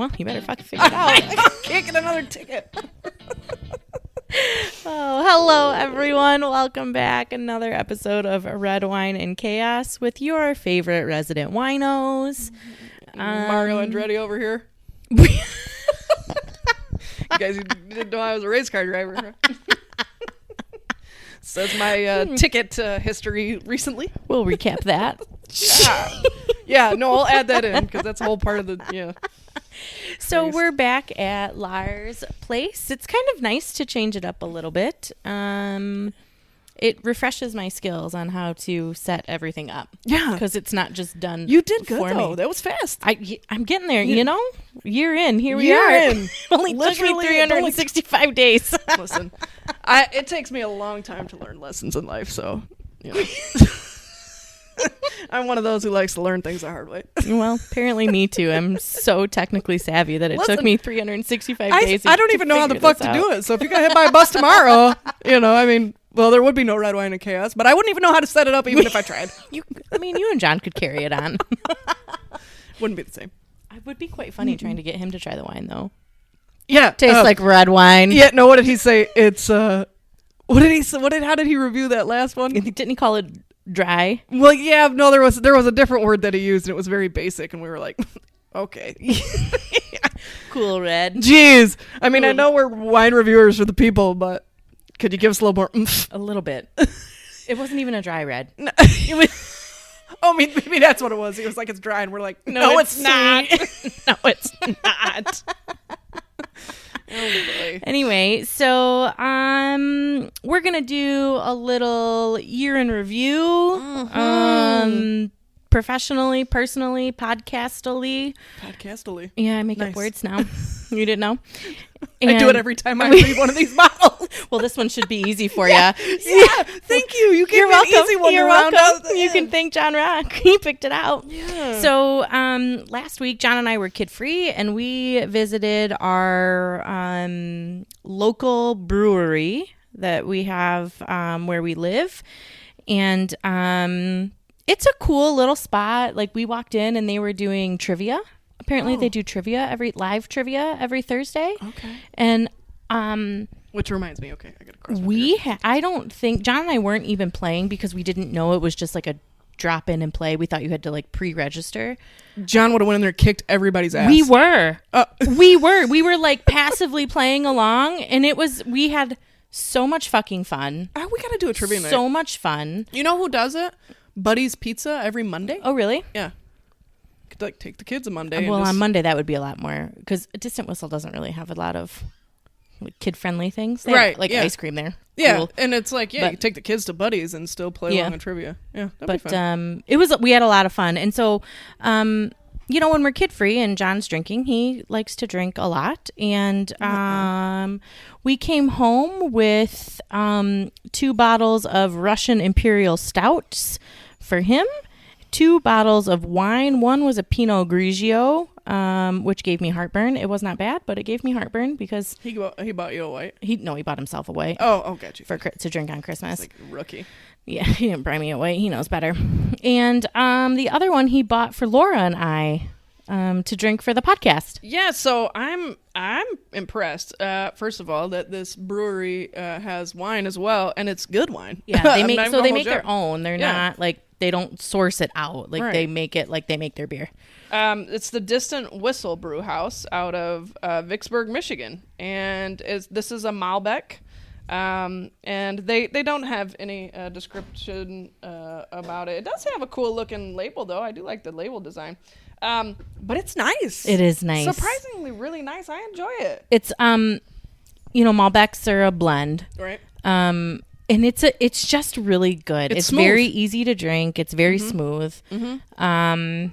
Well, you better fucking figure it out. I can't get another ticket. Oh, hello, everyone. Welcome back. Another episode of Red Wine and Chaos with your favorite resident winos. Mario Andretti over here. You guys didn't know I was a race car driver. So that's my ticket history recently. We'll recap that. Yeah, no, I'll add that in because that's a whole part of the, yeah. So we're back at Lars' place. It's kind of nice to change it up a little bit. It refreshes my skills on how to set everything up. Yeah. Because it's not just done. You did good, for though. me. That was fast. I'm getting there, you know? Year in. Here we are. Only took me 365 days. Listen, it takes me a long time to learn lessons in life, so, you know. I'm one of those who likes to learn things the hard way. Well, apparently me too. I'm so technically savvy that it took me 365 days. I don't even know how the fuck to do it. So if you got hit by a bus tomorrow, you know, I mean, well, there would be no red wine and chaos, but I wouldn't even know how to set it up even if I tried. You and John could carry it on. Wouldn't be the same. It would be quite funny trying to get him to try the wine, though. Yeah. Tastes like red wine. Yeah, no, what did he say? It's, how did he review that last one? Didn't he call it dry? Well, yeah, no, there was a different word that he used, and it was very basic, and we were like, okay. Cool red. Jeez. I mean, I know we're wine reviewers for the people, but could you give us a little more oomph? A little bit. It wasn't even a dry red. No, it was, oh, maybe that's what it was. He was like, it's dry, and we're like, no, it's not. No, it's not. Oh, boy. Anyway, so we're gonna do a little year in review. Professionally, personally, podcastily. Yeah, I make up words now. You didn't know? I do it every time I read one of these bottles. Well, this one should be easy for yeah. you. Yeah, thank you. You gave me an easy one. You're welcome. You can thank John Rock. He picked it out. Yeah. So last week, John and I were kid-free, and we visited our local brewery that we have where we live. And it's a cool little spot. Like, we walked in, and they were doing trivia. Apparently, they do live trivia every Thursday. Okay. And which reminds me, okay, I got to cross. I don't think John and I weren't even playing because we didn't know it was just like a drop in and play. We thought you had to like pre-register. John would have went in there and kicked everybody's ass. We were like passively playing along, and we had so much fucking fun. We got to do a trivia night. So much fun. You know who does it? Buddy's Pizza every Monday. Oh, really? Yeah. Could like take the kids a Monday. Well, on Monday that would be a lot more because Distant Whistle doesn't really have a lot of like, kid-friendly things. They have, like ice cream there. Yeah, cool. and it's like you take the kids to Buddy's and still play along in trivia. Yeah, that'd be fun. We had a lot of fun, and so you know, when we're kid-free and John's drinking, he likes to drink a lot, and we came home with 2 bottles of Russian Imperial Stouts for him. 2 bottles of wine. One was a Pinot Grigio, which gave me heartburn. It was not bad, but it gave me heartburn because he bought you a white. He bought himself a white. Oh, got you to drink on Christmas. It's like a rookie. Yeah, he didn't buy me a white. He knows better. And the other one he bought for Laura and I to drink for the podcast. Yeah, so I'm impressed. First of all, that this brewery has wine as well, and it's good wine. Yeah, they make their own. They're not like. They don't source it out. Like they make it like they make their beer. It's the Distant Whistle Brewhouse out of Vicksburg, Michigan. And this is a Malbec. And they don't have any description about it. It does have a cool looking label, though. I do like the label design. But it's nice. It is nice. Surprisingly really nice. I enjoy it. It's, you know, Malbecs are a blend. Right. And it's just really good. It's very easy to drink. It's very smooth. Mm-hmm.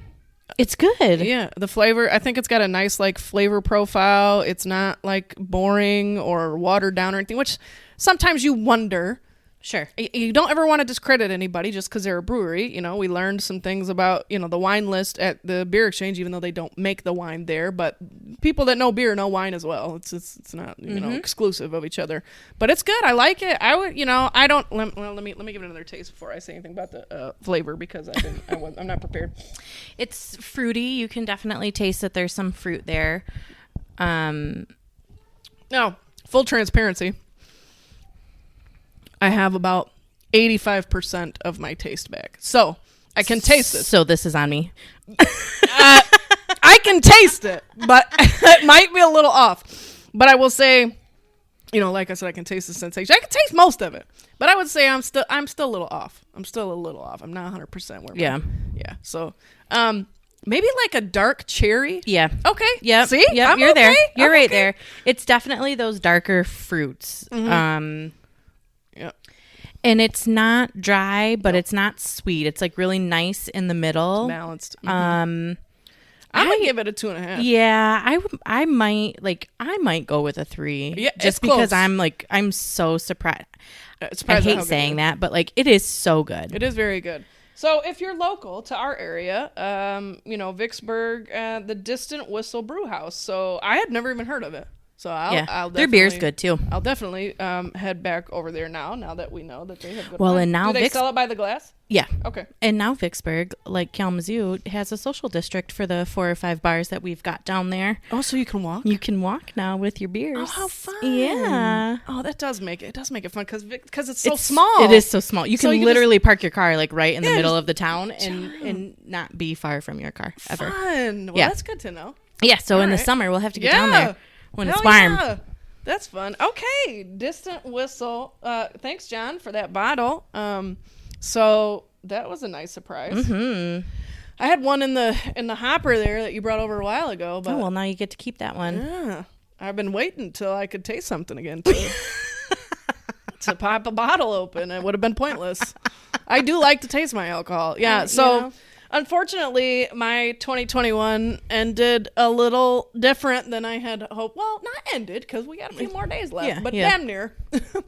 It's good. Yeah, the flavor. I think it's got a nice like flavor profile. It's not like boring or watered down or anything. Which sometimes you wonder, Sure. You don't ever want to discredit anybody just because they're a brewery. You know, we learned some things about, you know, the wine list at the beer exchange, even though they don't make the wine there. But people that know beer know wine as well. It's not, you know, exclusive of each other. But it's good. I like it. I would, you know, I don't. Let me give it another taste before I say anything about the flavor, because I'm not prepared. It's fruity. You can definitely taste that there's some fruit there. No, full transparency. I have about 85% of my taste back. So I can taste it. So this is on me. I can taste it, but it might be a little off. But I will say, you know, like I said, I can taste the sensation. I can taste most of it. But I would say I'm still a little off. I'm not 100% where Yeah. Yeah. So maybe like a dark cherry. Yeah. Okay. Yeah. See? Yep. I'm You're there. okay. You're I'm right okay. there. It's definitely those darker fruits. Yep. And it's not dry, but it's not sweet. It's like really nice in the middle. Balanced. I'm gonna give it a 2.5. Yeah, I might go with a 3. Yeah, just because I'm so surprised. I hate saying that, but like it is so good. It is very good. So if you're local to our area, you know, Vicksburg, the Distant Whistle Brewhouse. So I had never even heard of it. So I'll their beer's good too. I'll definitely head back over there now that we know that they have good Well, wine. and now do they sell it by the glass? Yeah. Okay. And now Vicksburg, like Kalamazoo, has a social district for the 4 or 5 bars that we've got down there. Oh, so you can walk? You can walk now with your beers. Oh, how fun. Yeah. Oh, that does make it fun because it's so small. It is so small. You can So you can literally park your car like right in the Yeah, middle just- of the town and not be far from your car ever. Fun. Well, Yeah. that's good to know. Yeah, so in the Alright. summer we'll have to get down there when it's Hell warm. yeah. That's fun. Okay, Distant Whistle. Thanks, John, for that bottle. So that was a nice surprise. Mm-hmm. I had one in the hopper there that you brought over a while ago. But Oh, well, now you get to keep that one. yeah, I've been waiting till I could taste something again to pop a bottle open. It would have been pointless. I do like to taste my alcohol. Yeah, so. You know. Unfortunately, my 2021 ended a little different than I had hoped. Well, not ended, because we got a few more days left, but damn near.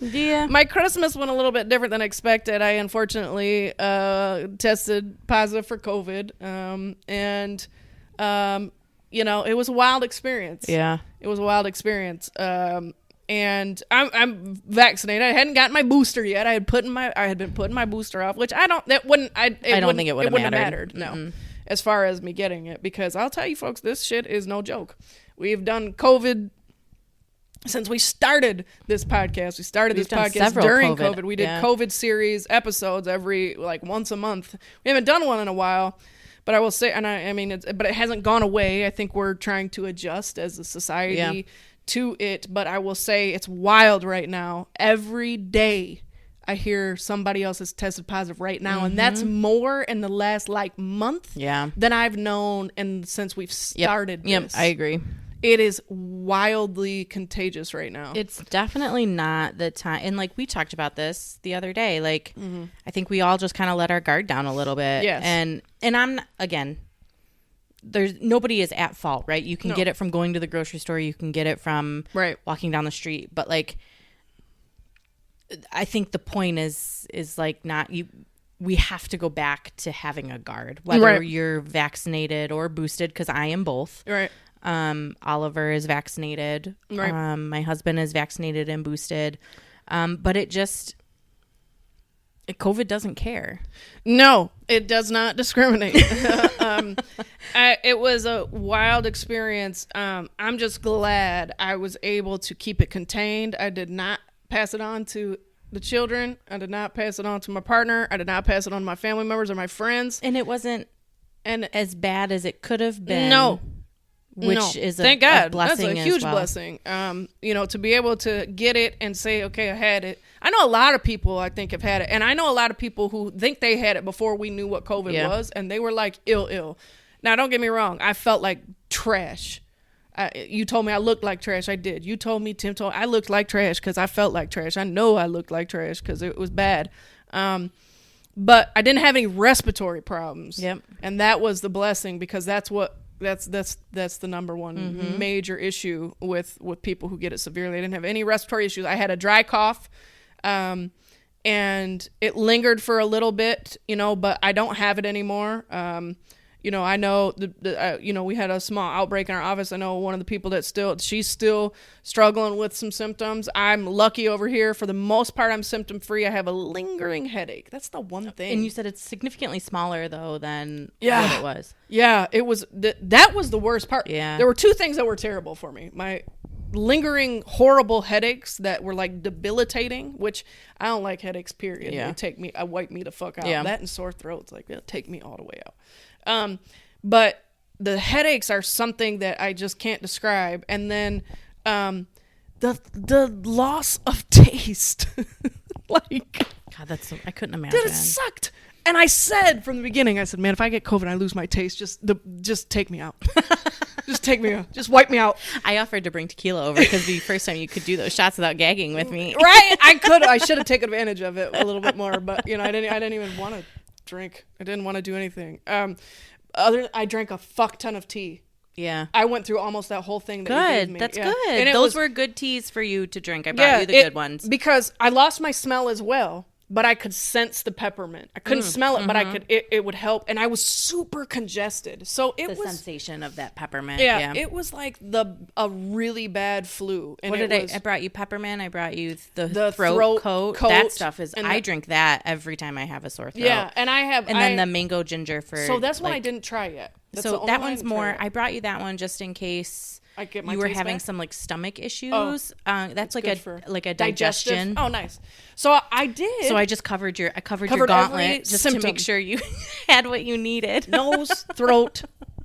Yeah. My Christmas went a little bit different than expected. I unfortunately tested positive for COVID, and you know, it was a wild experience. Yeah. It was a wild experience. And I'm vaccinated. I hadn't gotten my booster yet. I had been putting my booster off, which I don't think it would have mattered. No, Mm-mm. as far as me getting it, because I'll tell you folks, this shit is no joke. We've done COVID since we started this podcast. We started We've this done podcast several during COVID. COVID. We did Yeah. COVID series episodes every once a month. We haven't done one in a while. But I will say, and I mean, but it hasn't gone away. I think we're trying to adjust as a society to it. But I will say it's wild right now. Every day I hear somebody else is tested positive right now. And that's more in the last month than I've known since we've started this. Yep, I agree. It is wildly contagious right now. It's definitely not the time. And like we talked about this the other day, like I think we all just kind of let our guard down a little bit. Yes. And I'm not, again, nobody is at fault, right? You can get it from going to the grocery store. You can get it from walking down the street. But like, I think the point is like we have to go back to having a guard, whether you're vaccinated or boosted, because I am both. Right. Oliver is vaccinated. Right. My husband is vaccinated and boosted. But COVID doesn't care. No, it does not discriminate. It was a wild experience. I'm just glad I was able to keep it contained. I did not pass it on to the children. I did not pass it on to my partner. I did not pass it on to my family members or my friends. And it wasn't as bad as it could have been. No. Which is thank God. a blessing. That's a huge as well. blessing. You know, to be able to get it and say, okay, I had it. I know a lot of people I think have had it, and I know a lot of people who think they had it before we knew what COVID was, and they were like ill. Now, don't get me wrong. I felt like trash. You told me I looked like trash. I did. You told me, Tim told me I looked like trash because I felt like trash. I know I looked like trash because it was bad. But I didn't have any respiratory problems. Yep. And that was the blessing, because that's the number one major issue with people who get it severely. I didn't have any respiratory issues. I had a dry cough, and it lingered for a little bit, but I don't have it anymore. I know we had a small outbreak in our office. I know one of the people she's still struggling with some symptoms. I'm lucky over here. For the most part, I'm symptom free. I have a lingering headache. That's the one thing. And you said it's significantly smaller though than what it was. Yeah, it was. That was the worst part. Yeah. There were two things that were terrible for me. My lingering horrible headaches that were like debilitating, which I don't like headaches, period. Yeah. They wipe me the fuck out. Yeah. That and sore throats, like they'll take me all the way out. But the headaches are something that I just can't describe. And then, the loss of taste, like, God, I couldn't imagine. it sucked. And I said from the beginning, I said, man, if I get COVID and I lose my taste, just take me out. Just take me out. Just wipe me out. I offered to bring tequila over because the first time you could do those shots without gagging with me. Right? I should have taken advantage of it a little bit more, but I didn't even want to drink. I didn't want to do anything. I drank a fuck ton of tea. Yeah. I went through almost that whole thing that you gave me. That's yeah. good. And those were good teas for you to drink. I brought you the good ones. Because I lost my smell as well, but I could sense the peppermint. I couldn't smell it, but I could. It would help, and I was super congested. So it was the sensation of that peppermint. Yeah, it was like a really bad flu. And I brought you peppermint. I brought you the throat coat. That stuff is. I drink that every time I have a sore throat. Yeah, and then the mango ginger for. So that's one I didn't try yet. So that one's more. I brought you that one just in case. You were having some like stomach issues. That's like a digestion. Oh, nice. So I did. So I just covered your gauntlet just to make sure you had what you needed. Nose, throat,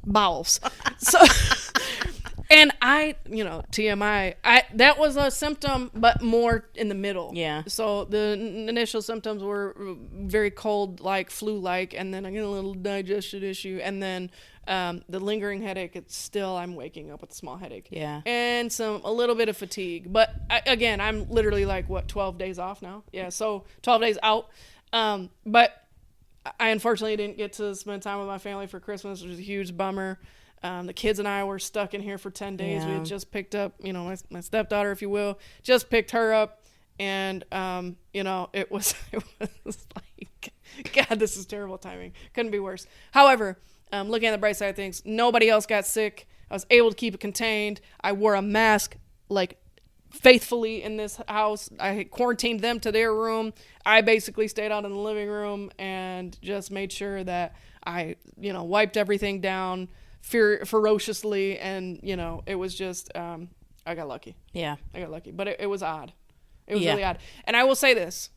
bowels. So, and TMI. That was a symptom, but more in the middle. Yeah. So the initial symptoms were very cold, like flu-like, and then I get a little digestion issue, and then. The lingering headache, I'm waking up with a small headache. Yeah. And a little bit of fatigue. But again, I'm literally 12 days off now? Yeah, so 12 days out. But I unfortunately didn't get to spend time with my family for Christmas, which was a huge bummer. The kids and I were stuck in here for 10 days. Yeah. We had just picked up, my stepdaughter, if you will, just picked her up. And, it was like, God, this is terrible timing. Couldn't be worse. However, looking at the bright side of things, nobody else got sick. I was able to keep it contained. I wore a mask faithfully in this house. I quarantined them to their room. I basically stayed out in the living room and just made sure that I, wiped everything down ferociously. And, it was just, I got lucky. Yeah. I got lucky. But it was odd. It was really odd. And I will say this.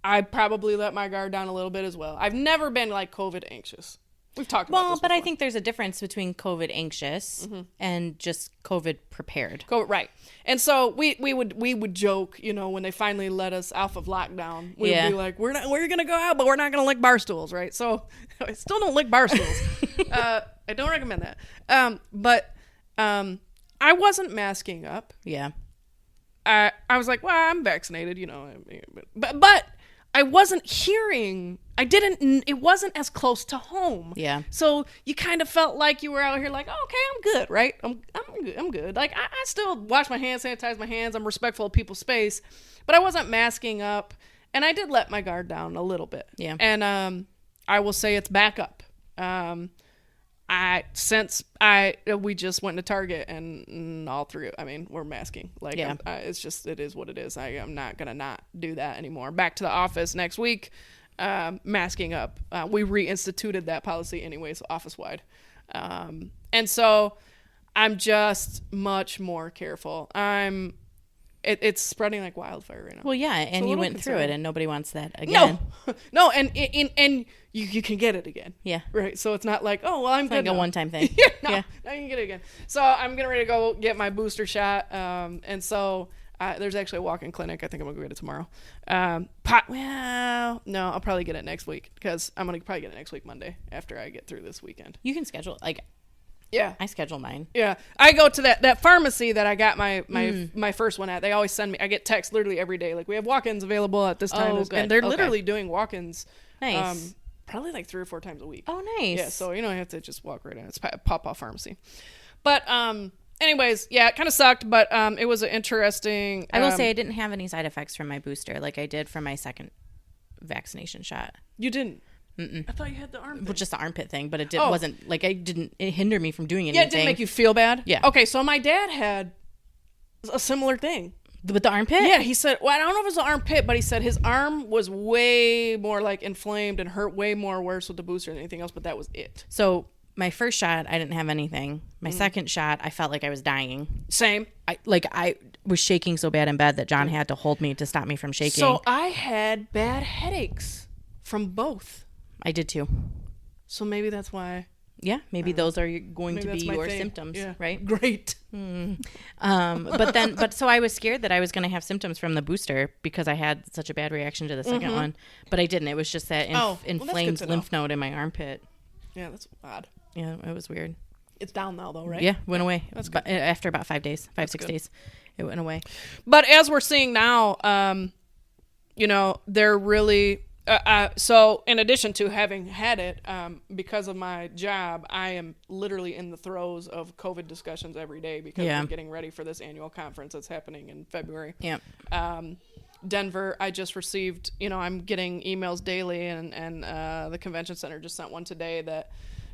I probably let my guard down a little bit as well. I've never been COVID anxious. We've talked about this before. I think there's a difference between COVID anxious and just COVID prepared. Right. And so we would joke, when they finally let us off of lockdown, we'd be like, we're going to go out, but we're not going to lick bar stools, right? So I still don't lick bar stools. I don't recommend that. But I wasn't masking up. Yeah. I was like, well, I'm vaccinated, but I wasn't hearing, it wasn't as close to home. Yeah. So you kind of felt like you were out here like, oh, okay, I'm good, right? I'm good. Like, I still wash my hands, sanitize my hands. I'm respectful of people's space, but I wasn't masking up. And I did let my guard down a little bit. Yeah. And I will say it's back up. We just went to Target and all through, we're masking. It is what it is. I am not going to not do that anymore. Back to the office next week, masking up. We reinstituted that policy anyways, office-wide. And so I'm just much more careful. It's spreading like wildfire right now. Well, yeah, and you went through it, and nobody wants that again. No, and you can get it again. Yeah. Right, so it's not like, oh, well, I'm good like now. a one-time thing. Now you can get it again. So I'm getting ready to go get my booster shot, and so there's actually a walk-in clinic. I think I'm going to go get it tomorrow. No, I'll probably get it next week, because I'm going to probably get it next week, Monday, after I get through this weekend. You can schedule, yeah, I schedule mine. Yeah, I go to that pharmacy that I got my first one at. They always send me. I get texts literally every day, like, we have walk-ins available at this time. Oh, good. And they're literally doing walk-ins. Nice. Probably like 3 or 4 times a week. Oh, nice. Yeah, so you don't have to just walk right in. It's Pawpaw Pharmacy. But anyways, yeah, it kind of sucked, but it was an interesting. I will say I didn't have any side effects from my booster like I did from my second vaccination shot. You didn't. I thought you had the armpit. Well, just the armpit thing, but it wasn't like it hindered me from doing anything. Yeah, it didn't make you feel bad. Yeah. Okay, so my dad had a similar thing with the armpit. Yeah, he said. Well, I don't know if it was the armpit, but he said his arm was way more like inflamed and hurt way more worse with the booster than anything else. But that was it. So my first shot, I didn't have anything. My second shot, I felt like I was dying. Same. I was shaking so bad in bed that John had to hold me to stop me from shaking. So I had bad headaches from both. I did too. So maybe that's why. Yeah, maybe those are going to be your symptoms, right? Great. But so I was scared that I was going to have symptoms from the booster because I had such a bad reaction to the second one, but I didn't. It was just that inflamed lymph node in my armpit. Yeah, that's odd. Yeah, it was weird. It's down now, though, right? Yeah, went away. That's good. After about 5 days, 6 days, it went away. But as we're seeing now, they're really. So in addition to having had it, because of my job, I am literally in the throes of COVID discussions every day because we're getting ready for this annual conference that's happening in February. Yeah. Denver, I just received, I'm getting emails daily and the convention center just sent one today that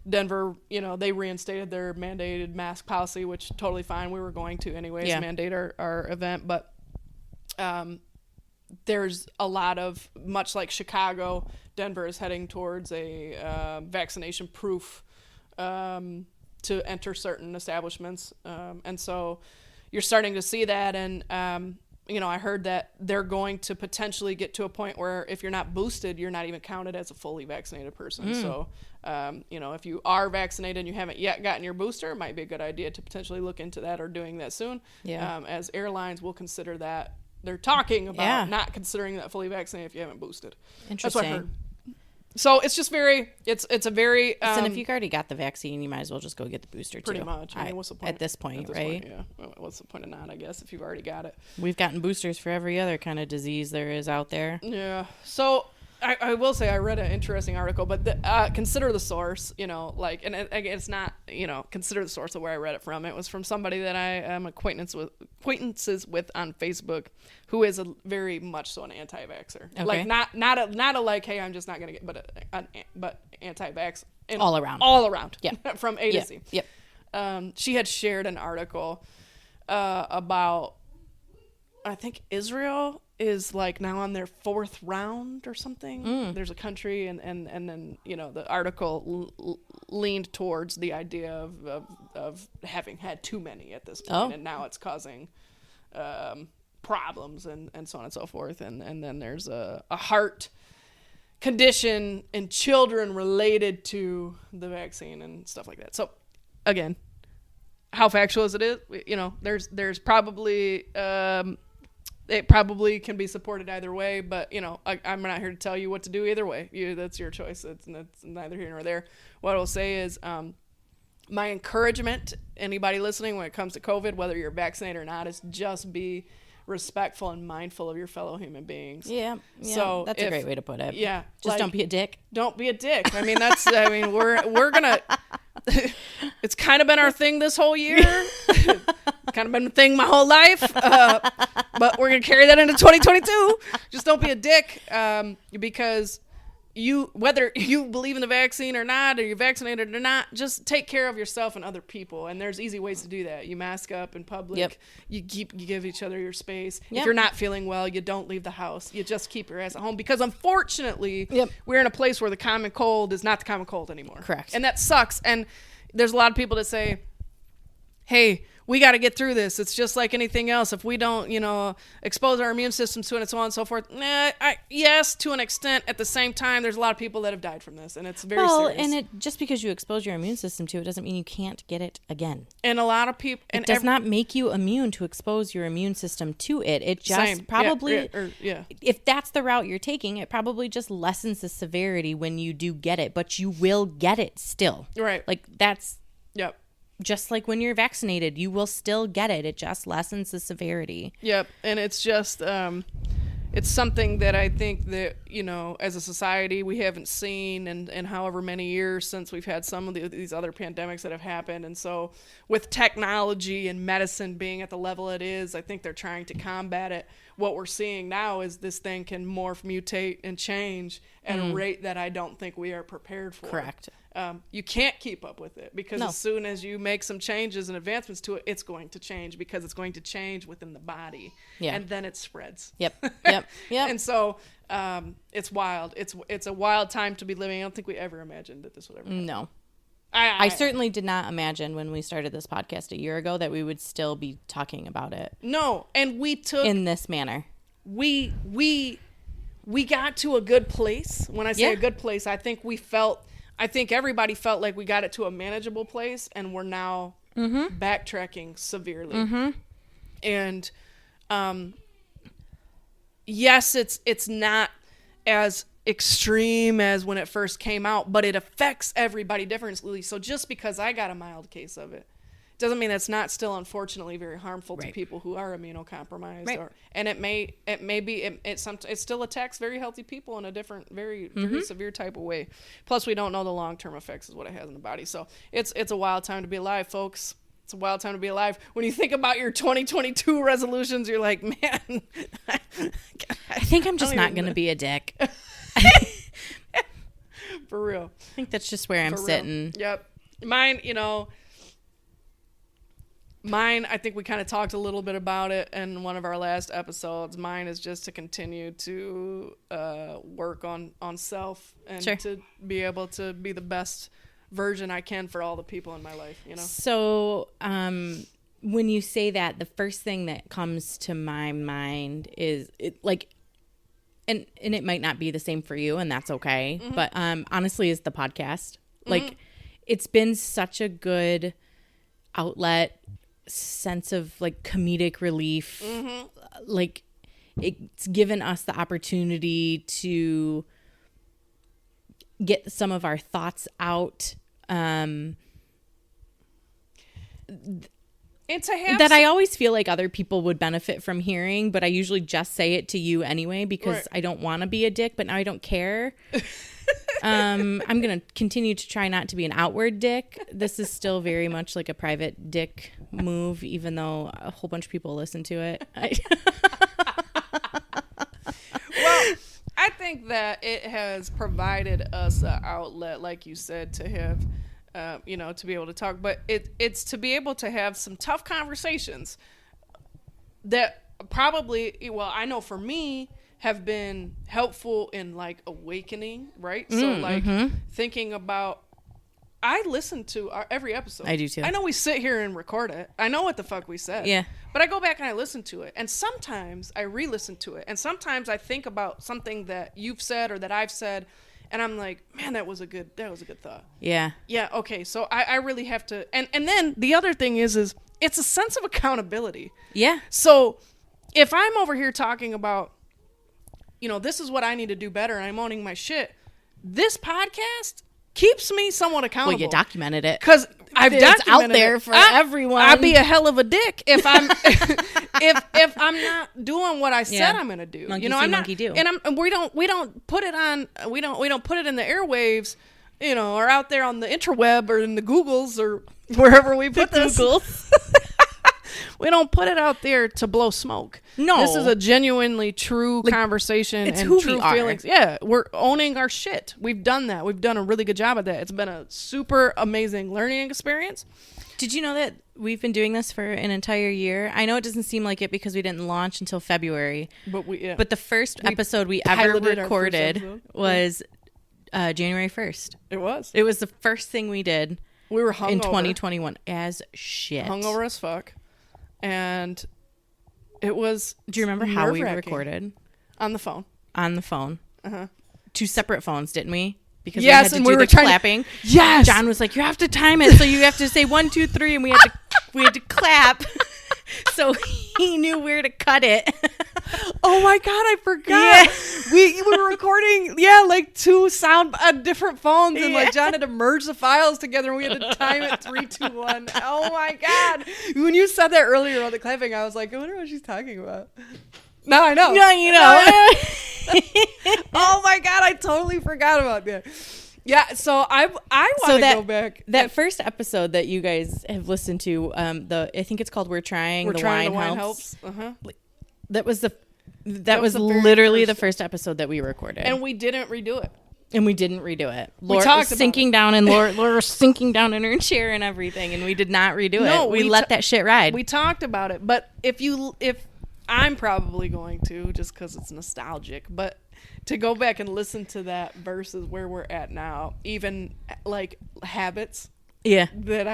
Denver, they reinstated their mandated mask policy, which totally fine. We were going to anyways mandate our event, but, there's a lot of, much like Chicago, Denver is heading towards a vaccination proof to enter certain establishments. And so you're starting to see that. And, I heard that they're going to potentially get to a point where if you're not boosted, you're not even counted as a fully vaccinated person. So, if you are vaccinated and you haven't yet gotten your booster, it might be a good idea to potentially look into that or doing that soon. Yeah. As airlines will consider that. They're talking about not considering that fully vaccinated if you haven't boosted. Interesting. That's what I heard. So it's just it's a very... and if you've already got the vaccine, you might as well just go get the booster, too. Pretty much. I mean, what's the point? At this point, right? Yeah. What's the point of not, I guess, if you've already got it? We've gotten boosters for every other kind of disease there is out there. Yeah. So... I will say I read an interesting article, but consider the source, and it's not, consider the source of where I read it from. It was from somebody that I am acquaintances with on Facebook, who is a very much so an anti-vaxxer. Okay. Like not a like, hey, I'm just not gonna get, but anti-vax all around. Yeah, from A to Z. Yep. She had shared an article about, I think Israel is like now on their 4th round or something. There's a country and then the article leaned towards the idea of having had too many at this point, and now it's causing problems and so on and so forth, and then there's a heart condition in children related to the vaccine and stuff like that. So again, how factual is it? There's probably it probably can be supported either way, but I'm not here to tell you what to do either way. That's your choice. It's neither here nor there. What I'll say is, my encouragement, anybody listening when it comes to COVID, whether you're vaccinated or not, is just be respectful and mindful of your fellow human beings. Yeah. So that's a great way to put it. Yeah. Just don't be a dick. Don't be a dick. I mean, we're gonna, it's kind of been our thing this whole year. Kind of been a thing my whole life. But we're going to carry that into 2022. Just don't be a dick. Because whether you believe in the vaccine or not, or you're vaccinated or not, just take care of yourself and other people. And there's easy ways to do that. You mask up in public. Yep. You give each other your space. Yep. If you're not feeling well, you don't leave the house. You just keep your ass at home. Because unfortunately, we're in a place where the common cold is not the common cold anymore. Correct. And that sucks. And there's a lot of people that say, hey, we got to get through this. It's just like anything else. If we don't, expose our immune systems to it and so on and so forth. Yes, to an extent. At the same time, there's a lot of people that have died from this, and it's very serious. And just because you expose your immune system to it doesn't mean you can't get it again. And a lot of people... It does not make you immune to expose your immune system to it. It just probably... If that's the route you're taking, it probably just lessens the severity when you do get it, but you will get it still. Right. Like, that's... Yep. Just like when you're vaccinated, you will still get it. It just lessens the severity. Yep. And it's just, something that I think that, you know, as a society we haven't seen in however many years since we've had some of these other pandemics that have happened. And so with technology and medicine being at the level it is, I think they're trying to combat it. What we're seeing now is this thing can morph, mutate, and change at a rate that I don't think we are prepared for. Correct. You can't keep up with it because No. as soon as you make some changes and advancements to it, it's going to change because it's going to change within the body. Yeah. And then it spreads. Yep. And so it's wild. It's a wild time to be living. I don't think we ever imagined that this would ever happen. No. I certainly did not imagine when we started this podcast a year ago that we would still be talking about it. No, and we took in this manner. We got to a good place. When I say a good place, I think everybody felt like we got it to a manageable place, and we're now backtracking severely. And yes, it's not as extreme as when it first came out, but it affects everybody differently. So just because I got a mild case of it doesn't mean that's not still unfortunately very harmful to people who are immunocompromised. Right. And it still attacks very healthy people in a different, very severe type of way. Plus, we don't know the long-term effects of what it has in the body. So it's a wild time to be alive, folks. It's a wild time to be alive. When you think about your 2022 resolutions, you're like, man, I think I'm just not going to be a dick. For real. I think that's just where I'm sitting. Yep. Mine, I think we kind of talked a little bit about it in one of our last episodes. Mine is just to continue to work on self and to be able to be the best version I can for all the people in my life, So, when you say that, the first thing that comes to my mind is and it might not be the same for you, and that's okay. But honestly, is the podcast. Like, it's been such a good outlet, sense of like comedic relief. Like, it's given us the opportunity to get some of our thoughts out. And to have that I always feel like other people would benefit from hearing, but I usually just say it to you anyway because I don't want to be a dick, but now I don't care. I'm going to continue to try not to be an outward dick. This is still very much like a private dick move, even though a whole bunch of people listen to it. Well, I think that it has provided us an outlet, like you said, to have to be able to talk, but it's to be able to have some tough conversations that probably, well, I know for me have been helpful in like awakening, right? So like thinking about, I listen to every episode. I do too. I know we sit here and record it. I know what the fuck we said. Yeah. But I go back and I listen to it. And sometimes I re-listen to it. And sometimes I think about something that you've said or that I've said, and I'm like, man, that was a good thought. Yeah. Yeah, okay. So I really have to, and then the other thing is it's a sense of accountability. Yeah. So if I'm over here talking about, this is what I need to do better and I'm owning my shit, this podcast keeps me somewhat accountable. Well, you documented it. Because it's out there for everyone. I'd be a hell of a dick if I'm if I'm not doing what I said I'm gonna do. Monkey see, I'm monkey not, do. And we don't put it on. We don't put it in the airwaves, or out there on the interweb or in the Googles or wherever we put this. Googles. We don't put it out there to blow smoke. No. This is a genuinely true conversation and who true we are. feelings. Yeah, we're owning our shit. We've done that. We've done a really good job of that. It's been a super amazing learning experience. Did you know that we've been doing this for an entire year? I know it doesn't seem like it because we didn't launch until February. But the first episode we ever recorded was January 1st. It was. It was the first thing we did. We were hungover. In 2021 as shit. Hungover as fuck. And it was. Do you remember how we recorded? On the phone. On the phone. Uh-huh. 2 separate phones, didn't we? Because yes, we had to and do we were the clapping. Yes. John was like, "You have to time it, so you have to say 1, 2, 3," and we had to clap. So he knew where to cut it. Oh my God, I forgot. Yeah. We were recording, like 2 sound on different phones, and like John had to merge the files together, and we had to time it 3, 2, 1. Oh my God. When you said that earlier on the clapping, I was like, I wonder what she's talking about. Now I know. Yeah, you know. Oh my God, I totally forgot about that. Yeah, so I want to go back. That first episode that you guys have listened to, I think it's called "We're Trying." We're the trying. wine The wine helps. helps. That was was the very literally first the first episode that we recorded, and we didn't redo it. And we didn't redo it. Laura was sinking down, and Laura was sinking down in her chair and everything, and we did not redo it. We let that shit ride. We talked about it, but if I'm probably going to, just because it's nostalgic, but to go back and listen to that versus where we're at now, even like habits that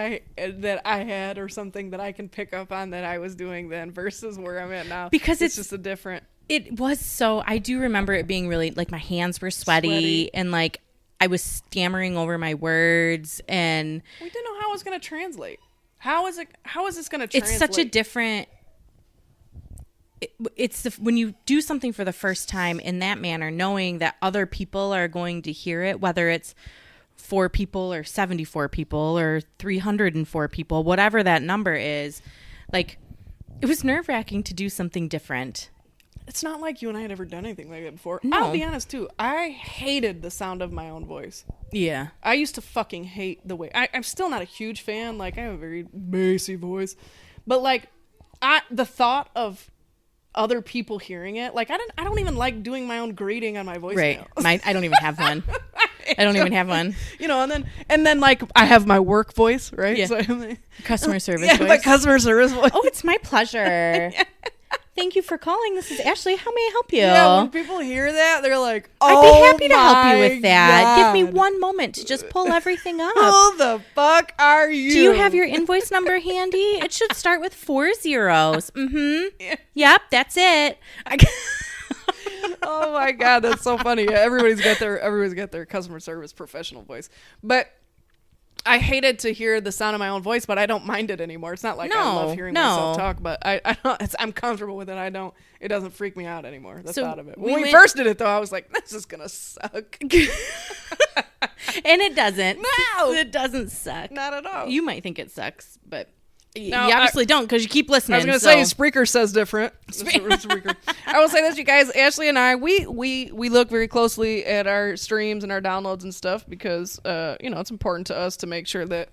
I had or something that I can pick up on that I was doing then versus where I'm at now, because it's just a different. It was so, I do remember it being really, like, my hands were sweaty and, like, I was stammering over my words, and we didn't know how it was going to translate. How is this going to translate? It's such a different, when you do something for the first time in that manner, knowing that other people are going to hear it, whether it's 4 people or 74 people or 304 people, whatever that number is, like, it was nerve-wracking to do something different. It's not like you and I had ever done anything like that before. No. I'll be honest, too. I hated the sound of my own voice. Yeah. I used to fucking hate the way... I'm still not a huge fan. Like, I have a very bassy voice. But, like, the thought of other people hearing it... Like, I don't even like doing my own greeting on my voicemail. Right. I don't even have one. I don't even have one. You know, and then like, I have my work voice, right? Yeah. So customer service voice. My customer service voice. Oh, it's my pleasure. Yeah. Thank you for calling. This is Ashley. How may I help you? Yeah, when people hear that, they're like, I'd be happy to help you with that. God. Give me one moment to just pull everything up. Who the fuck are you? Do you have your invoice number handy? It should start with 4 zeros. Mm-hmm. Yeah. Yep, that's it. Oh my God, that's so funny. Yeah, everybody's got their customer service professional voice. But I hated to hear the sound of my own voice, but I don't mind it anymore. It's not like I love hearing myself talk, but I'm comfortable with it. It doesn't freak me out anymore, the thought of it. When we first did it, though, I was like, this is going to suck. And it doesn't. No. It doesn't suck. Not at all. You might think it sucks, but no, you obviously don't, because you keep listening. I was going to say, Spreaker says different. Spreaker. I will say this, you guys. Ashley and I, we look very closely at our streams and our downloads and stuff because, it's important to us to make sure that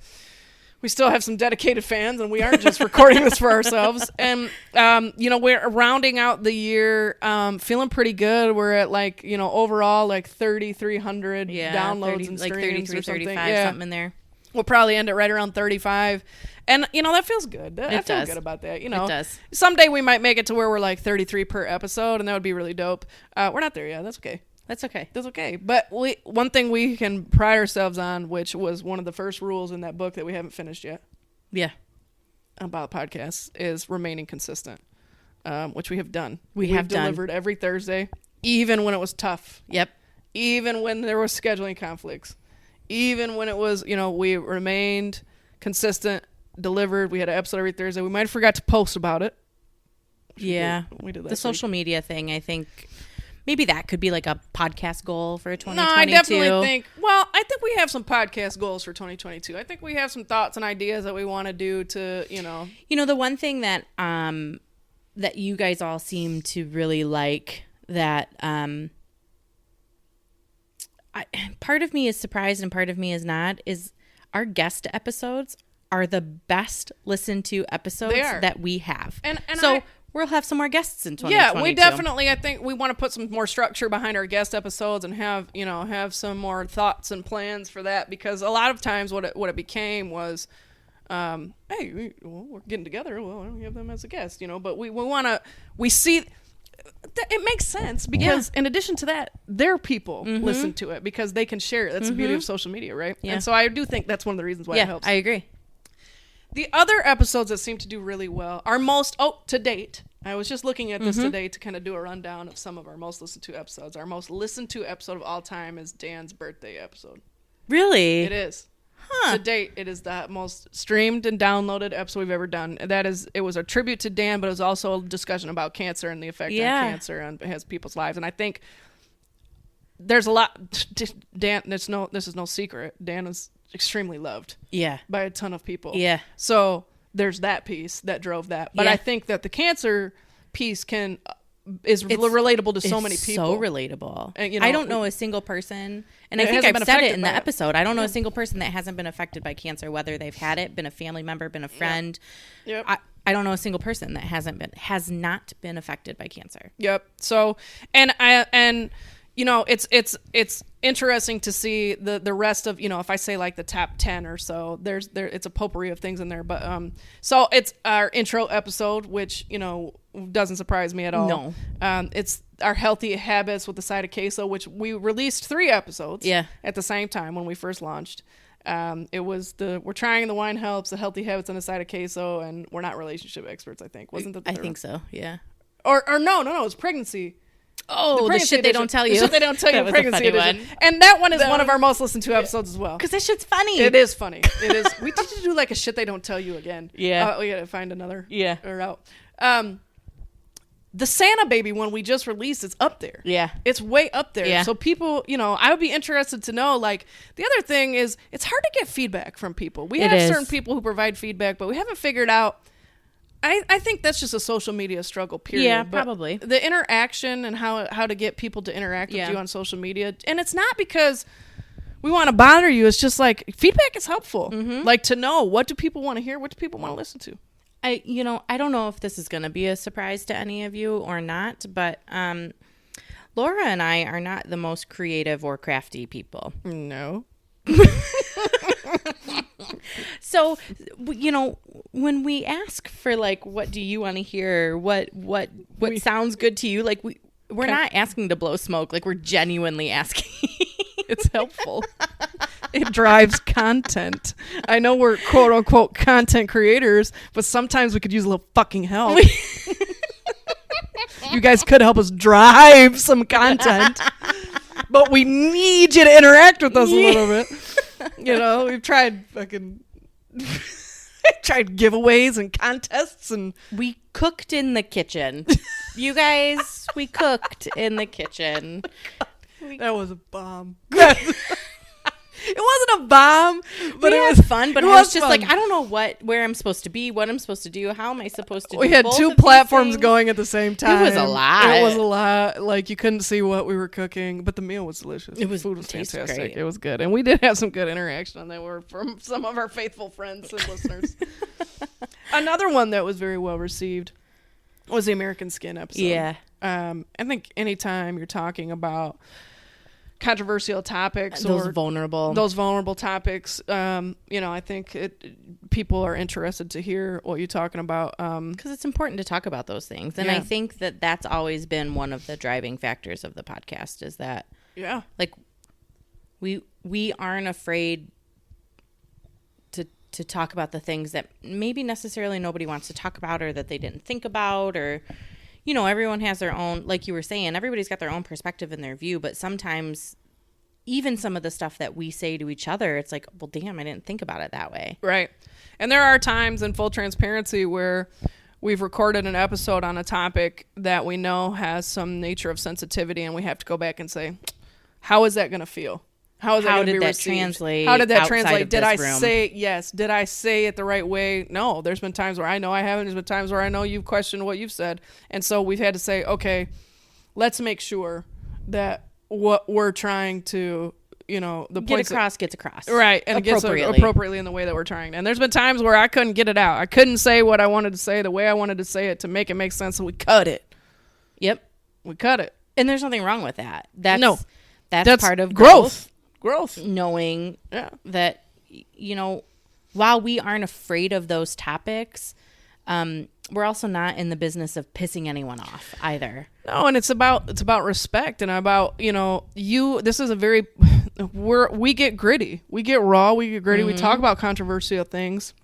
we still have some dedicated fans and we aren't just recording this for ourselves. And, we're rounding out the year feeling pretty good. We're at, like, overall, like 3,300 downloads and streams, like 33, or something. 35, something in there. We'll probably end it right around 35. And, that feels good. I feel good about that. It does. Someday we might make it to where we're like 33 per episode, and that would be really dope. We're not there yet. That's okay. That's okay. But one thing we can pride ourselves on, which was one of the first rules in that book that we haven't finished yet. Yeah. About podcasts, is remaining consistent, which we have done. We've delivered every Thursday, even when it was tough. Yep. Even when there was scheduling conflicts. Even when it was, we remained consistent, delivered. We had an episode every Thursday. We might have forgot to post about it. Yeah. We did that. The social media thing, I think maybe that could be like a podcast goal for 2022. No, I definitely think, I think we have some podcast goals for 2022. I think we have some thoughts and ideas that we want to do to, the one thing that that you guys all seem to really like that part of me is surprised and part of me is not, is our guest episodes are the best listened to episodes that we have. And so we'll have some more guests in 2022. Yeah, we definitely, I think we want to put some more structure behind our guest episodes and have some more thoughts and plans for that, because a lot of times what it became was, hey, we're getting together. Well, we have them as a guest, but we see... It makes sense because in addition to that, their people listen to it because they can share it. That's the beauty of social media, right? Yeah. And so I do think that's one of the reasons why it helps. I agree. The other episodes that seem to do really well are to date. I was just looking at this today to kind of do a rundown of some of our most listened to episodes. Our most listened to episode of all time is Dan's birthday episode. Really? It is. Huh. To date, it is the most streamed and downloaded episode we've ever done. It was a tribute to Dan, but it was also a discussion about cancer and the effect on cancer on his people's lives. And I think there's a lot. Dan, this is no secret. Dan is extremely loved. Yeah. By a ton of people. Yeah. So there's that piece that drove that. But I think that the cancer piece can relatable to so many people. So relatable. And, I don't know a single person, and I think I've said it in the episode. I don't know a single person that hasn't been affected by cancer, whether they've had it, been a family member, been a friend. Yep. I don't know a single person that has not been affected by cancer. Yep. So, and it's interesting to see the rest of, if I say like the top 10 or so, it's a potpourri of things in there. But, so it's our intro episode, which, doesn't surprise me at all. No. It's our healthy habits with the side of queso, which we released 3 episodes at the same time when we first launched. It was we're trying the wine helps, the healthy habits on the side of queso, and we're not relationship experts, I think. Wasn't the third? I think so, yeah. Or no, it was pregnancy. Oh, the shit they don't tell you. The shit they don't tell you. Pregnancy edition. And that one is one of our most listened to episodes as well. Because that shit's funny. It is funny. It is. We need to do like a shit they don't tell you again. Yeah. We gotta find another. Yeah. Route. The Santa Baby one we just released is up there. Yeah. It's way up there. Yeah. So people, I would be interested to know, like, the other thing is it's hard to get feedback from people. We have certain people who provide feedback, but we haven't figured out. I think that's just a social media struggle, period. Yeah, but probably. the interaction and how to get people to interact with you on social media. And it's not because we want to bother you. It's just like feedback is helpful. Mm-hmm. Like to know, what do people want to hear? What do people want to listen to? I don't know if this is going to be a surprise to any of you or not, but Laura and I are not the most creative or crafty people. No. So, when we ask for like, what do you want to hear? What sounds good to you? Like we're not asking to blow smoke. Like we're genuinely asking. It's helpful. It drives content. I know we're quote unquote content creators, but sometimes we could use a little fucking help. You guys could help us drive some content, but we need you to interact with us a little bit. We've tried tried giveaways and contests, and we cooked in the kitchen. You guys, we cooked in the kitchen. That was a bomb. It wasn't a bomb, but it was fun. But it was just fun. Like, I don't know where I'm supposed to be, what I'm supposed to do, how am I supposed to do. We had both 2 platforms going at the same time. It was a lot. It was a lot. Like, you couldn't see what we were cooking, but the meal was delicious. The food was fantastic. Great. It was good, and we did have some good interaction on that. Were from some of our faithful friends and listeners. Another one that was very well received was the American Skin episode. Yeah. I think anytime you're talking about controversial topics, those vulnerable topics, I think people are interested to hear what you're talking about, because it's important to talk about those things. And I think that's always been one of the driving factors of the podcast, is that like we aren't afraid to talk about the things that maybe necessarily nobody wants to talk about, or that they didn't think about, or everyone has their own, like you were saying, everybody's got their own perspective and their view, but sometimes even some of the stuff that we say to each other, it's like, well, damn, I didn't think about it that way. Right. And there are times, in full transparency, where we've recorded an episode on a topic that we know has some nature of sensitivity, and we have to go back and say, how is that going to feel? How is that going to be received? Translate? How did that translate? Did I room? say yes? Did I say it the right way? No. There's been times where I know I haven't. There's been times where I know you've questioned what you've said. And so we've had to say, okay, let's make sure that what we're trying to, the gets across. Right. And it gets appropriately in the way that we're trying. And there's been times where I couldn't get it out. I couldn't say what I wanted to say the way I wanted to say it to make it make sense. So we cut it. Yep. We cut it. And there's nothing wrong with that. That's part of growth. Knowing that, while we aren't afraid of those topics, we're also not in the business of pissing anyone off either. No, and it's about respect, and about, this is we get gritty. We get raw, we get gritty. Mm-hmm. We talk about controversial things.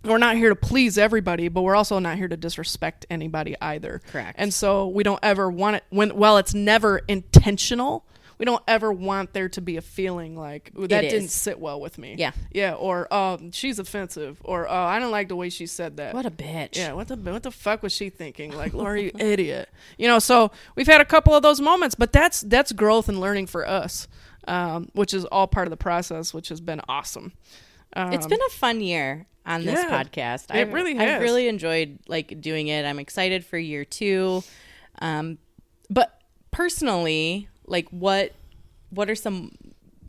We're not here to please everybody, but we're also not here to disrespect anybody either. Correct. And so we don't ever want it, while it's never intentional, we don't ever want there to be a feeling like, that didn't sit well with me. Yeah. Yeah. Or, she's offensive. Or, I don't like the way she said that. What a bitch. Yeah. What the fuck was she thinking? Like, Laura, you idiot. So we've had a couple of those moments, but that's growth and learning for us, which is all part of the process, which has been awesome. It's been a fun year on this podcast. It really has. I've really enjoyed doing it. I'm excited for year 2. But personally, like what are some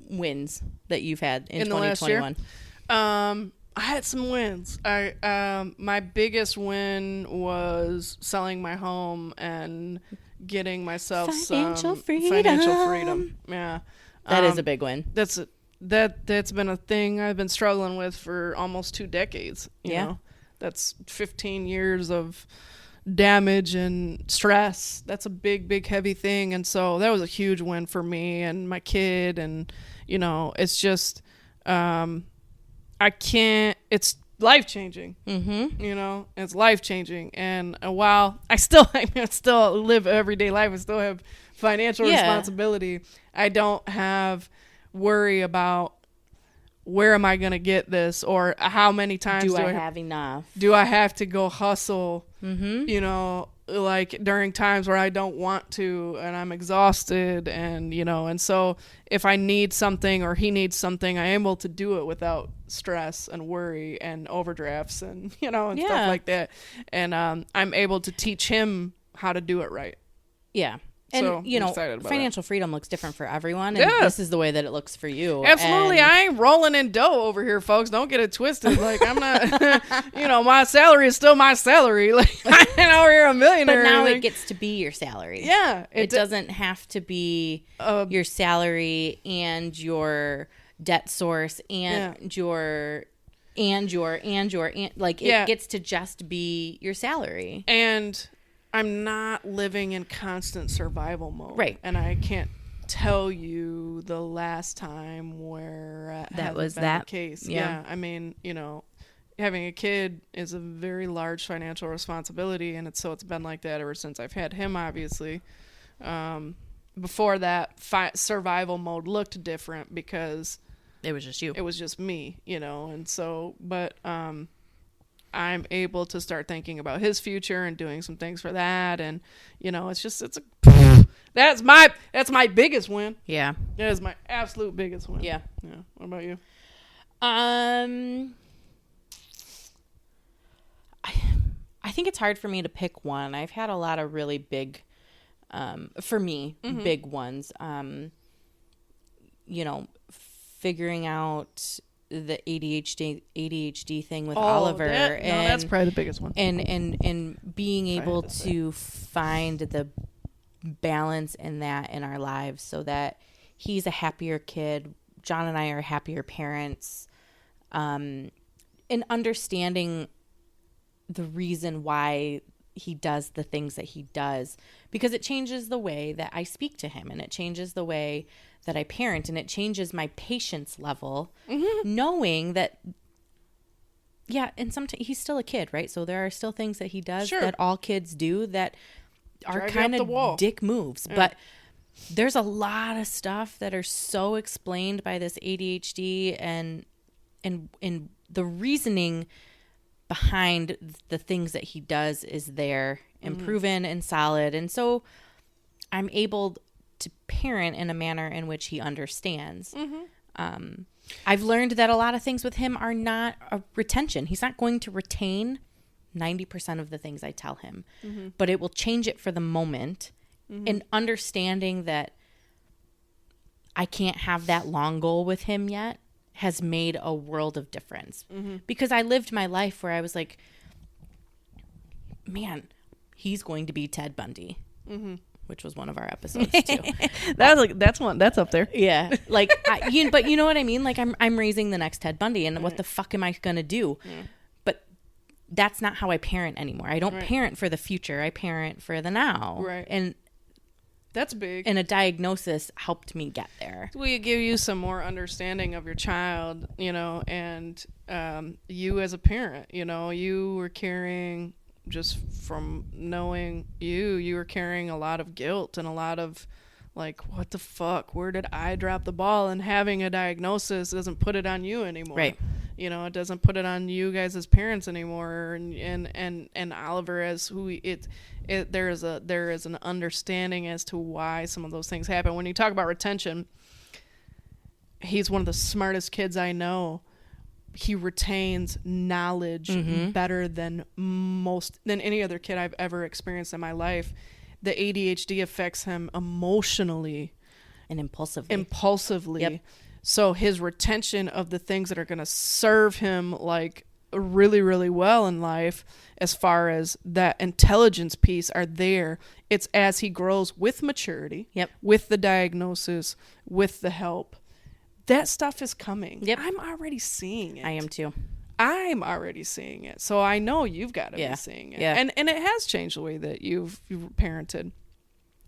wins that you've had in the last year? 2021? I had some wins. My biggest win was selling my home and getting myself Financial some financial freedom. Yeah. That is a big win. That's been a thing I've been struggling with for almost 2 decades. You know? That's 15 years of damage and stress. That's a big, big, heavy thing. And so that was a huge win for me and my kid. And, you know, it's just, it's life changing. You know, it's life changing. And while I still live everyday life, I still have financial responsibility, I don't have worry about where am I going to get this, or how many times do I have enough? Do I have to go hustle, you know, like during times where I don't want to and I'm exhausted, and, you know, and so if I need something or he needs something, I'm able to do it without stress and worry and overdrafts and, you know, and stuff like that. And I'm able to teach him how to do it right. Yeah. And, so, you know, financial freedom looks different for everyone. And this is the way that it looks for you. Absolutely. And I ain't rolling in dough over here, folks. Don't get it twisted. Like, I'm not, you know, my salary is still my salary. Like, I ain't over here a millionaire. But now it gets to be your salary. Yeah. It doesn't have to be your salary and your debt source and your like, it gets to just be your salary. And I'm not living in constant survival mode. Right. And I can't tell you the last time where that was the case. Yeah. I mean, you know, having a kid is a very large financial responsibility, and it's been like that ever since I've had him, obviously. Before that, survival mode looked different because it was just you. It was just me, you know. And so, but I'm able to start thinking about his future and doing some things for that. And, you know, that's my biggest win. Yeah. That is my absolute biggest win. Yeah. Yeah. What about you? I think it's hard for me to pick one. I've had a lot of really big, for me, big ones. You know, figuring out the ADHD thing with Oliver, and that's probably the biggest one. And being able to find the balance in that in our lives, so that he's a happier kid, John and I are happier parents, and understanding the reason why he does the things that he does, because it changes the way that I speak to him, and it changes the way that I parent, and it changes my patience level, knowing that, and sometimes he's still a kid, right? So there are still things that he does that all kids do that are kind of dick moves. Yeah. But there's a lot of stuff that are so explained by this ADHD, and the reasoning behind the things that he does is there and proven and solid. And so I'm able to parent in a manner in which he understands. I've learned that a lot of things with him are not a retention. He's not going to retain 90% of the things I tell him, but it will change it for the moment. And understanding that I can't have that long goal with him yet has made a world of difference, because I lived my life where I was like, man, he's going to be Ted Bundy. Which was one of our episodes too. That's up there. Yeah, like, but you know what I mean. Like, I'm raising the next Ted Bundy, and what the fuck am I gonna do? But that's not how I parent anymore. I don't parent for the future. I parent for the now. Right. And that's big. And a diagnosis helped me get there. We give you some more understanding of your child, you know, and you as a parent, you know, you were carrying. Just from knowing you were carrying a lot of guilt and a lot of like, what the fuck, where did I drop the ball? And having a diagnosis doesn't put it on you anymore. Right. You know, it doesn't put it on you guys as parents anymore. And Oliver as who there is an understanding as to why some of those things happen. When you talk about retention, he's one of the smartest kids I know. He retains knowledge better than any other kid I've ever experienced in my life, the ADHD affects him emotionally and impulsively. Yep. So his retention of the things that are going to serve him like really, really well in life, as far as that intelligence piece, are there. It's as he grows with maturity, with the diagnosis, with the help. That stuff is coming. Yep. I'm already seeing it. I am too. I'm already seeing it. So I know you've got to be seeing it. Yeah. And it has changed the way that you've parented.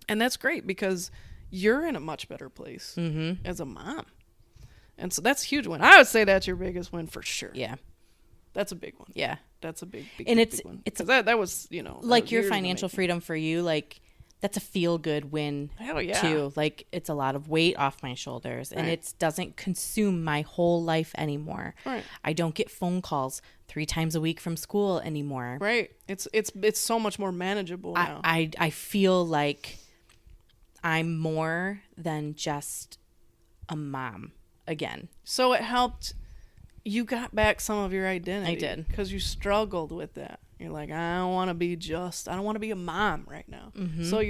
And that's great, because you're in a much better place as a mom. And so that's a huge win. I would say that's your biggest win for sure. Yeah. That's a big one. Yeah. That's a big and big one. It's that was, like your financial freedom for you, like that's a feel good win. Hell yeah. Too. Like it's a lot of weight off my shoulders, and it doesn't consume my whole life anymore. Right. I don't get phone calls 3 times a week from school anymore. Right. It's so much more manageable now. I feel like I'm more than just a mom again. So it helped. You got back some of your identity. I did. Because you struggled with that. You're like, I don't want to be a mom right now. So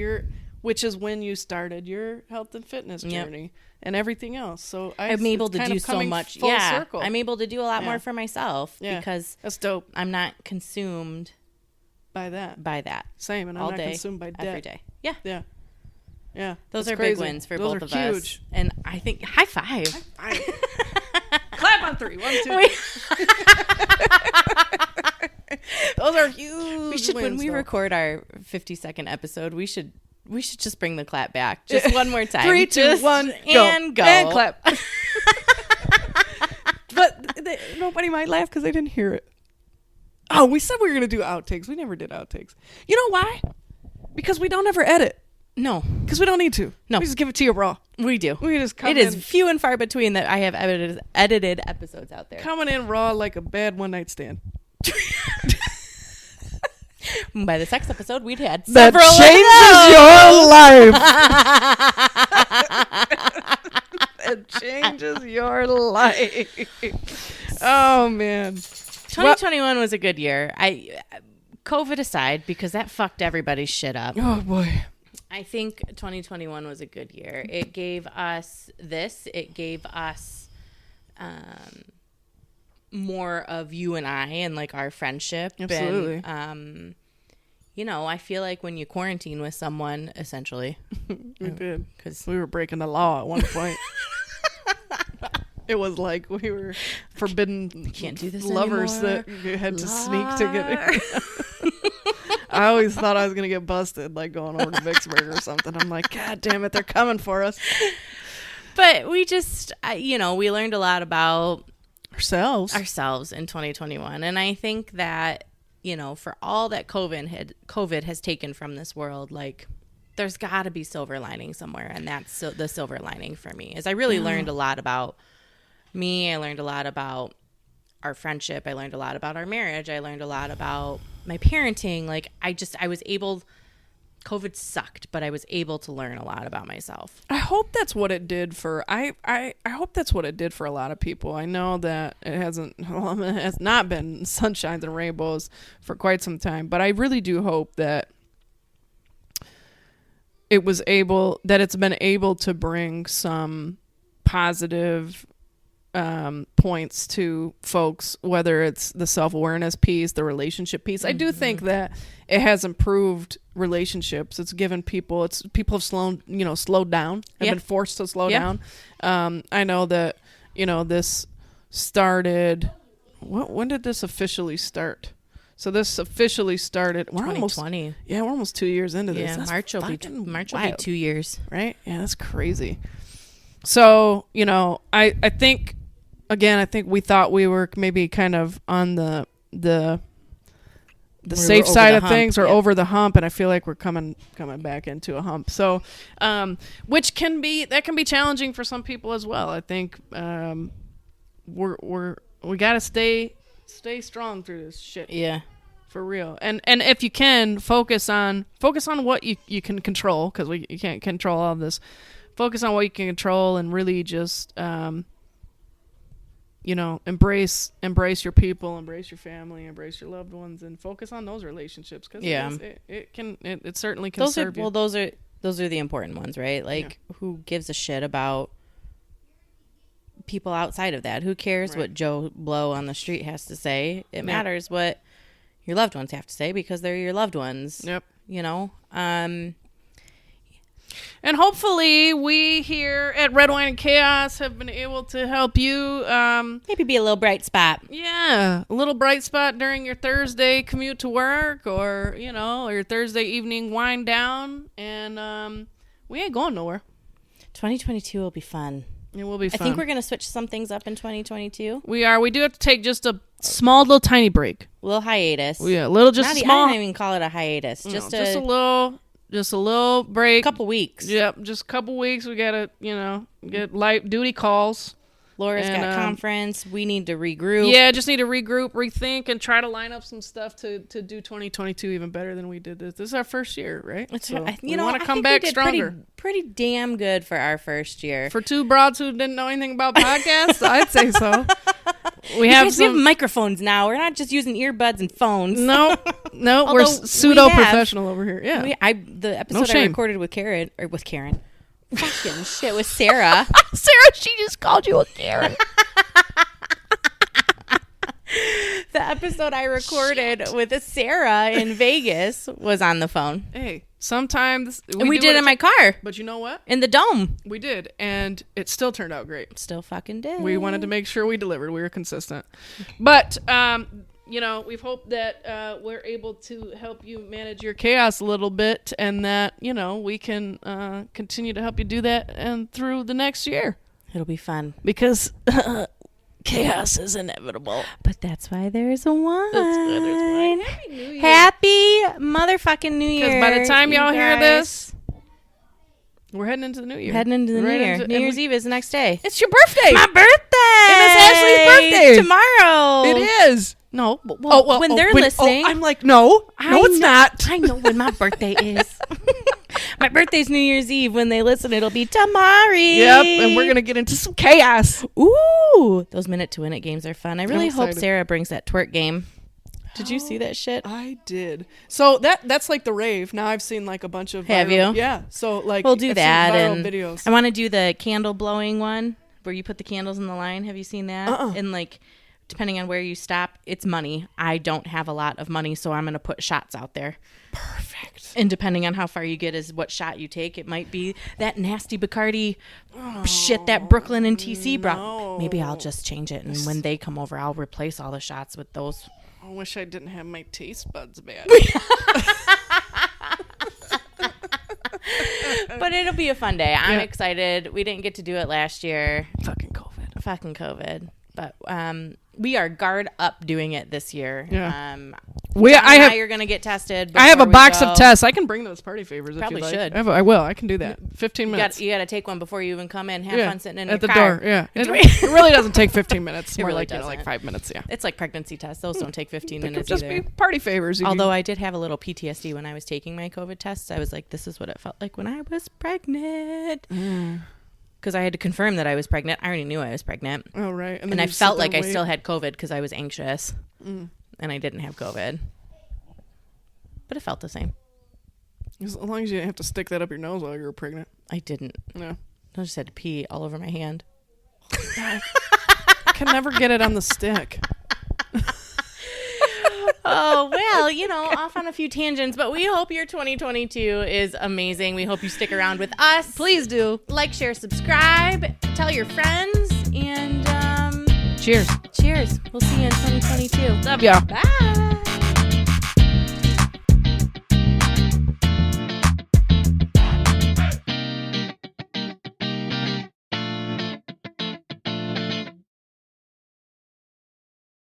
which is when you started your health and fitness journey and everything else. So I'm able to do so much. Full circle. I'm able to do a lot more for myself because that's dope. I'm not consumed by that. Same. And I'm not consumed by debt. Every day. Yeah. Yeah. Yeah. Those are big wins for both of us. And I think high five. Clap on 3. 1, 2. Those are huge. We should, when we record our 50-second episode, we should just bring the clap back just one more time. 3, 2, 1, and go and clap. But nobody might laugh because they didn't hear it. Oh, we said we were gonna do outtakes. We never did outtakes. You know why? Because we don't ever edit. No, because we don't need to. No, we just give it to you raw. We do. We just come. It is few and far between that I have edited episodes out there. Coming in raw like a bad one night stand. By the sex episode, we'd had that several of those. It changes your life. Oh man, 2021 was a good year. COVID aside, because that fucked everybody's shit up. Oh boy. I think 2021 was a good year. It gave us this. It gave us more of you and I and like our friendship. Absolutely. And, I feel like when you quarantine with someone, essentially. We did. Because we were breaking the law at one point. It was like we were forbidden can't do this lovers anymore. That you had to sneak together. I always thought I was going to get busted, like going over to Vicksburg or something. I'm like, God damn it, they're coming for us. But we just, we learned a lot about ourselves in 2021. And I think that, for all that COVID has taken from this world, like, there's got to be silver lining somewhere. And that's the silver lining for me, is I really learned a lot about me. I learned a lot about our friendship. I learned a lot about our marriage. I learned a lot about my parenting. Like COVID sucked, but I was able to learn a lot about myself. I hope that's what it did for, I hope that's what it did for a lot of people. I know that it has not been sunshines and rainbows for quite some time, but I really do hope that it's been able to bring some positive points to folks, whether it's the self-awareness piece, the relationship piece. I do think that it has improved relationships. It's given people have slowed down, have been forced to slow down. I know that, this started, when did this officially start? So this officially started, we're 2020. We're almost 2 years into this. Yeah, March will be 2 years. Right? Yeah, that's crazy. So, I think we thought we were maybe kind of on the safe side of things, or over the hump, and I feel like we're coming back into a hump. So, which can be challenging for some people as well. I think we got to stay strong through this shit. Yeah. For real. And if you can focus on what you can control, because you can't control all of this. Focus on what you can control and really just embrace your people, embrace your family, embrace your loved ones, and focus on those relationships, because it certainly can serve you. Well, those are the important ones, right? Like, who gives a shit about people outside of that? Who cares what Joe Blow on the street has to say? It matters what your loved ones have to say, because they're your loved ones. Yep. And hopefully we here at Red Wine and Chaos have been able to help you maybe be a little bright spot. Yeah, a little bright spot during your Thursday commute to work, or your Thursday evening wind down. And we ain't going nowhere. 2022 will be fun. It will be fun. I think we're going to switch some things up in 2022. We are. We do have to take just a small little tiny break. A little hiatus. Yeah, a little I don't even call it a hiatus. Just a little break. Couple weeks. Yep, just a couple weeks. We got to, get light duty calls. Laura's got conference. We need to regroup. Yeah, just need to regroup, rethink, and try to line up some stuff to do 2022 even better than we did this. This is our first year, right? So we want to come back stronger. Pretty damn good for our first year. For two broads who didn't know anything about podcasts, I'd say so. We have microphones now. We're not just using earbuds and phones. No, we're pseudo professional over here. Yeah, the episode I recorded with Karen. Fucking shit, with Sarah. Sarah, she just called you a Karen. The episode I recorded with Sarah in Vegas was on the phone. Hey, sometimes we did it in my car. But you know what? In the dome. We did, and it still turned out great. Still fucking did. We wanted to make sure we delivered. We were consistent. But we've hoped that we're able to help you manage your chaos a little bit, and that, we can continue to help you do that and through the next year. It'll be fun. Because chaos is inevitable. But that's why there's a wine. That's why there's wine. Happy New Year. Happy motherfucking New Year. Because by the time y'all hear this, we're heading into the New Year. New Year's Eve is the next day. It's your birthday. My birthday. And it's Ashley's birthday. Tomorrow. It is. No. When they're listening. I'm like, no, it's not. I know when my birthday is. My birthday's New Year's Eve. When they listen, it'll be tomorrow. Yep, and we're going to get into some chaos. Ooh, those minute to win it games are fun. I really hope Sarah brings that twerk game. Did you see that shit? I did. So that's like the rave. Now I've seen like a bunch of Have you? Yeah. So like we'll do that and videos. I want to do the candle blowing one where you put the candles in the line. Have you seen that? And like depending on where you stop, it's money. I don't have a lot of money, so I'm going to put shots out there. Perfect. And depending on how far you get is what shot you take. It might be that nasty Bacardi shit that Brooklyn and TC brought. Maybe I'll just change it, and when they come over, I'll replace all the shots with those. I wish I didn't have my taste buds back. But it'll be a fun day. I'm excited. We didn't get to do it last year. Fucking COVID. But we are guard up doing it this year. Yeah. You're going to get tested. I have a box of tests. I can bring those party favors Probably if you like. should. I will. I can do that. 15 minutes. You got to take one before you even come in. Have fun sitting in at your the car. door. Yeah. It really doesn't take 15 minutes. It's more really like doesn't. like 5 minutes. Yeah. It's like pregnancy tests. Those don't take 15 minutes just either. Be party favors. Although I did have a little PTSD when I was taking my COVID tests. I was like, this is what it felt like when I was pregnant. Because I had to confirm that I was pregnant. I already knew I was pregnant. Oh, right. And I felt like I still had COVID because I was anxious. And I didn't have COVID. But it felt the same. As long as you didn't have to stick that up your nose while you were pregnant. I didn't. No. I just had to pee all over my hand. I can never get it on the stick. Oh, well, off on a few tangents, but we hope your 2022 is amazing. We hope you stick around with us. Please do. Like, share, subscribe, tell your friends, and cheers. Cheers. We'll see you in 2022. Love ya. Bye.